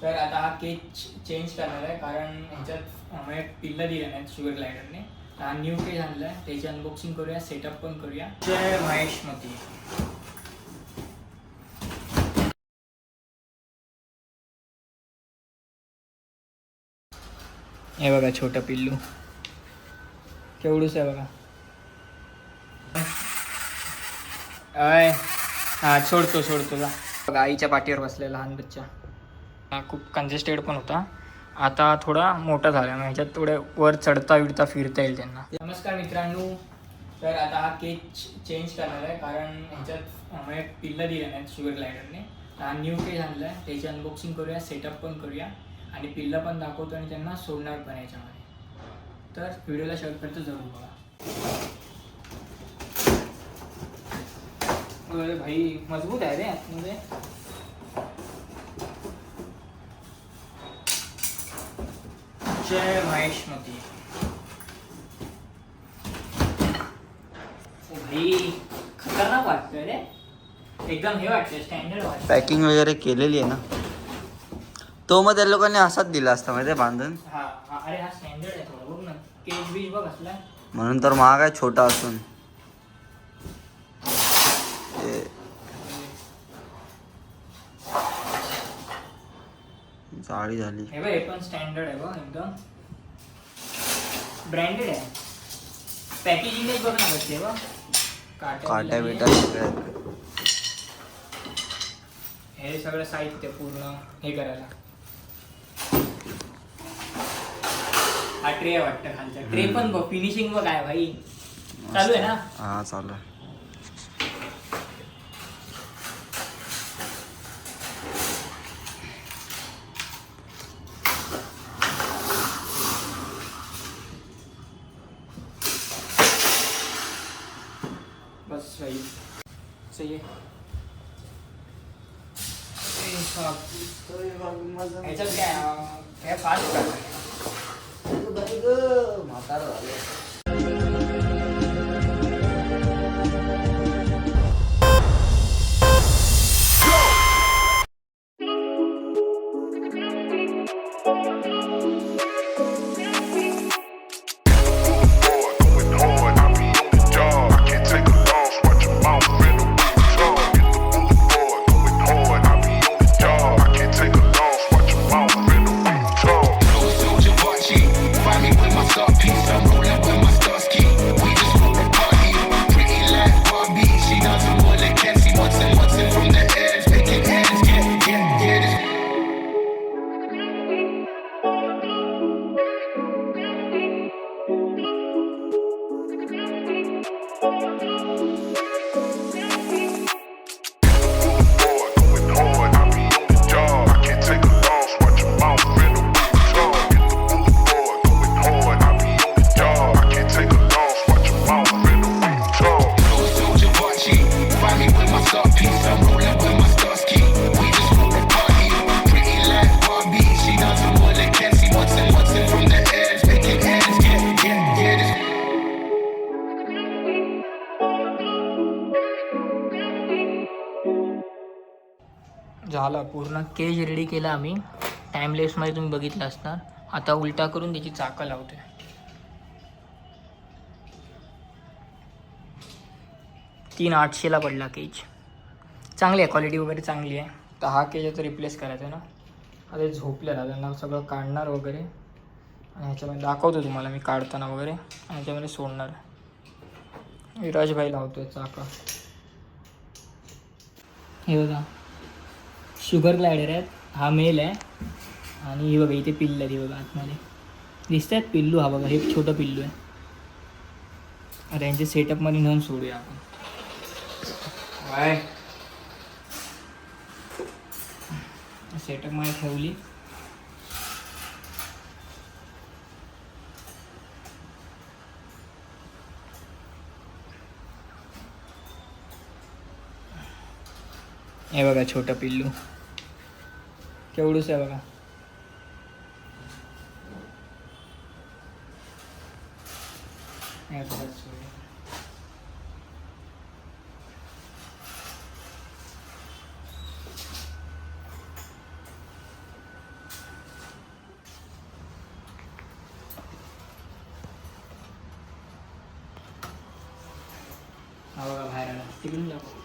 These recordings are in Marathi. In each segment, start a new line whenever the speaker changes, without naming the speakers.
तर आता हा केज चेंज करणार आहे कारण ह्याच्यात म्हणजे पिल्लं दिलं नाहीत शुगर ग्लायडरने. हा न्यू केज आणला आहे, त्याची अनबॉक्सिंग करूया, सेटअप पण करूया. जय महेशमती. हे बघा छोटं पिल्लू केवढूच आहे बघा. अय हा सोडतो जा. बघा आईच्या पाठीवर बसलेला लहान बच्चा. हा खूप कंजेस्टेड पण होता, आता थोडा मोठा झाला, ह्याच्यात थोडे वर चढता बिडता फिरता येईल त्यांना. नमस्कार मित्रांनो, तर आता हा केज चेंज करणार आहे कारण ह्याच्यात म्हणजे पिल्लं दिलं नाहीत शुगर ग्लायडरने. हा न्यू केज आणला आहे, त्याची अनबॉक्सिंग करूया, सेटअप पण करूया आणि पिल्लं पण दाखवतो आणि त्यांना सोडणार पण याच्यामध्ये. तर व्हिडिओला शेवटपर्यंत जरूर बघा. अरे भाई मजबूत आहे रे आतमध्ये. जय महेशमती. भाई खतरनाक वाटतंय रे, एकदम हे वाटतंय स्टँडर्ड वाटतं.
पॅकिंग वगैरे केलेली आहे ना, तो मग त्या लोकांनी असाच दिला असता माहिती आहे बांधून.
हा अरे हा स्टँडर्ड आहे थोडं, बघ ना केज बीज बघ असला.
म्हणून तर महाग आहे छोटा असून. जाळी झाली.
हे बघ, हे पण स्टँडर्ड आहे बघ, एकदम ब्रँडेड आहे. पॅकेजिंग बघ ना कशी आहे बघ,
काट्या बिट्या सगळ्या.
हे सगळं साहित्य पूर्ण हे करायला. हा ट्रे आहे वाटतं खालचा. ट्रे पण बघ, फिनिशिंग बघ काय भाई. चालू आहे ना?
हा चालू आहे.
बस भाई सही है. ह्याच्यात काय फास्ट करणार
म्हातारा झालं.
झाला पूर्ण केज रेडी केला आम्ही. टाइमलेसमध्ये तुम्ही बघितलं असणार. आता उलटा करून त्याची चाकं लावतोय. 3,800ला पडला केज. चांगली आहे, क्वालिटी वगैरे चांगली आहे. तर हा केज आता रिप्लेस करायचा आहे ना. आता झोपलेला, त्यांना सगळं काढणार वगैरे आणि ह्याच्यामध्ये दाखवतो तुम्हाला मी काढताना वगैरे आणि ह्याच्यामध्ये सोडणार. विराजभाई लावतोय चाका. हे बघा शुगर ग्लायडर आहेत. हा मेल आहे आणि ही बघा इथे पिल्ल आहे, बघा आतमध्ये दिसत आहेत पिल्लू. हा बघा हे छोटं पिल्लू आहे. आता यांचे सेटअपमध्ये नेऊन सोडूया आपण. काय सेटअपमध्ये ठेवली. हे बघा छोटं पिल्लू केवढूच आहे बघा. तिकडून दाखव.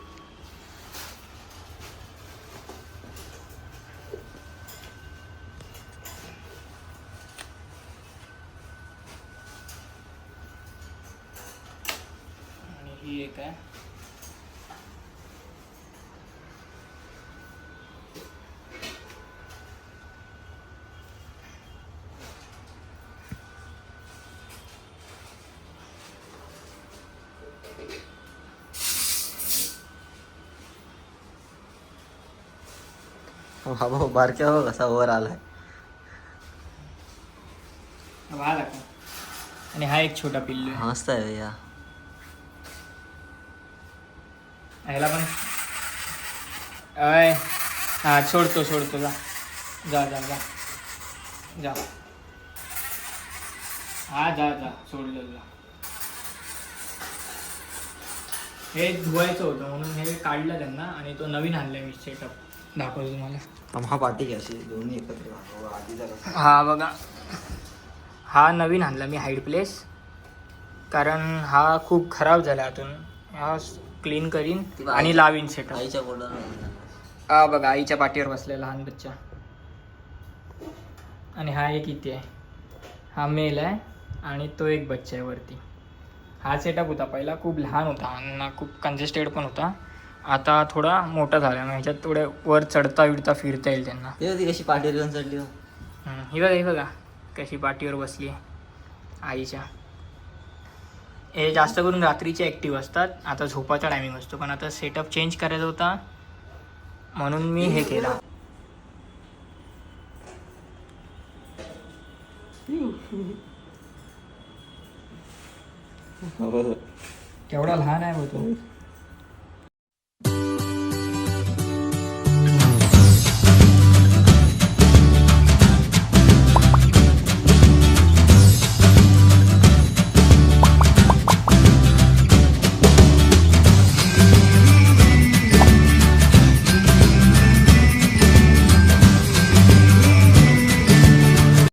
आणि ही एक आहे.
बाबा बारक्या हो कसा वर आलाय.
हा दाखव. आणि हा एक छोटा पिल्लू आहे.
मस्त आहे या.
ह्याला पण अय हा सोडतो जा जा जा जा जा. हा जा जा सोडलं. हे धुवायचं होतं म्हणून हे काढलं त्यांना आणि तो नवीन आणलाय मी सेटअप. दाखवतो तुम्हाला.
हा पाठी घ्या अशी दोन्ही एकत्र दाखव. आधीचा कसा
हा बघा, हा नवीन आणला मी हाईड प्लेस, कारण हा खूप खराब झाला आतून. हा क्लीन करीन आणि लावीन सेटअप.
आईच्या बोर्डावर.
हा बघा, आईच्या पाठीवर बसलेला लहान बच्चा. आणि हा एक इथे आहे, हा मेल आहे आणि तो एक बच्चा आहे वरती. हा सेटअप होता पहिला, खूप लहान होता आणि खूप कंजेस्टेड पण होता. आता थोडा मोठा झाला, मग ह्याच्यात थोडे वर चढता विडता फिरता येईल त्यांना.
ती कशी पाठीवर घेऊन चढली हो.
ही बघा कशी पाठीवर बसली आहे आईच्या. हे जास्त करून रात्रीचे ॲक्टिव्ह असतात. आता झोपाचा टायमिंग असतो, पण आता सेटअप चेंज करायचा होता म्हणून मी हे केला. केवढा लहान आहे तो.